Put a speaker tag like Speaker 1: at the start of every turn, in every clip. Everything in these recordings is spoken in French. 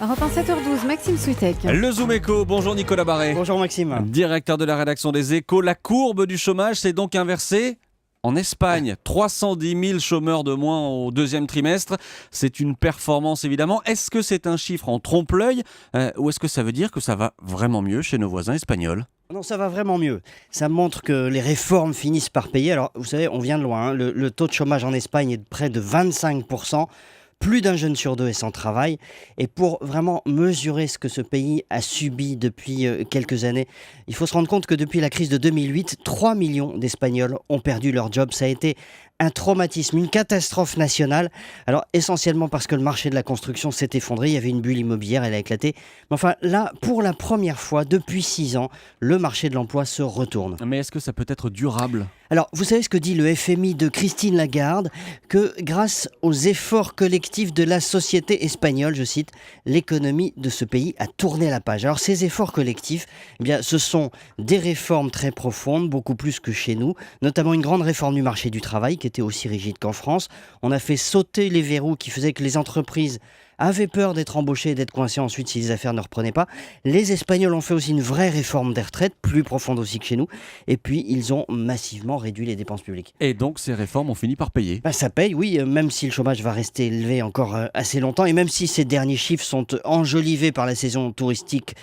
Speaker 1: Europe 1, 7h12, Maxime Souitek.
Speaker 2: Le Zoom Éco, bonjour Nicolas Barré.
Speaker 3: Bonjour Maxime.
Speaker 2: Directeur de la rédaction des Échos. La courbe du chômage s'est donc inversée en Espagne. 310 000 chômeurs de moins au deuxième trimestre. C'est une performance évidemment. Est-ce que c'est un chiffre en trompe-l'œil ou est-ce que ça veut dire que ça va vraiment mieux chez nos voisins espagnols ?
Speaker 3: Non, ça va vraiment mieux. Ça montre que les réformes finissent par payer. Alors, vous savez, on vient de loin. Le taux de chômage en Espagne est de près de 25%. Plus d'un jeune sur deux est sans travail. Et pour vraiment mesurer ce que ce pays a subi depuis quelques années, il faut se rendre compte que depuis la crise de 2008, 3 millions d'Espagnols ont perdu leur job. Ça a été un traumatisme, une catastrophe nationale. Alors, essentiellement parce que le marché de la construction s'est effondré. Il y avait une bulle immobilière, elle a éclaté. Mais enfin, là, pour la première fois depuis 6 ans, le marché de l'emploi se retourne.
Speaker 2: Mais est-ce que ça peut être durable ?
Speaker 3: Alors, vous savez ce que dit le FMI de Christine Lagarde, que grâce aux efforts collectifs de la société espagnole, je cite, l'économie de ce pays a tourné la page. Alors, ces efforts collectifs, eh bien, ce sont des réformes très profondes, beaucoup plus que chez nous, notamment une grande réforme du marché du travail qui était aussi rigide qu'en France. On a fait sauter les verrous qui faisaient que les entreprises avaient peur d'être embauchés et d'être coincés ensuite si les affaires ne reprenaient pas. Les Espagnols ont fait aussi une vraie réforme des retraites, plus profonde aussi que chez nous. Et puis, ils ont massivement réduit les dépenses publiques.
Speaker 2: Et donc ces réformes ont fini par payer.
Speaker 3: Ça paye, oui, même si le chômage va rester élevé encore assez longtemps. Et même si ces derniers chiffres sont enjolivés par la saison touristique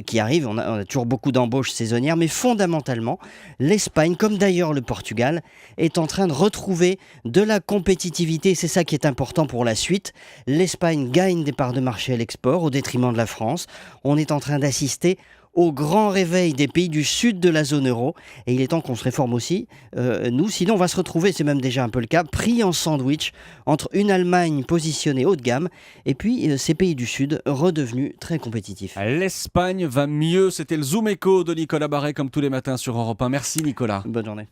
Speaker 3: qui arrive, on a toujours beaucoup d'embauches saisonnières. Mais fondamentalement, l'Espagne, comme d'ailleurs le Portugal, est en train de retrouver de la compétitivité. C'est ça qui est important pour la suite. L'Espagne gagne des parts de marché à l'export au détriment de la France. On est en train d'assister au grand réveil des pays du sud de la zone euro. Et il est temps qu'on se réforme aussi, nous. Sinon, on va se retrouver, c'est même déjà un peu le cas, pris en sandwich entre une Allemagne positionnée haut de gamme et puis ces pays du sud redevenus très compétitifs.
Speaker 2: L'Espagne va mieux. C'était le Zoom Éco de Nicolas Barré comme tous les matins sur Europe 1. Merci Nicolas.
Speaker 3: Bonne journée.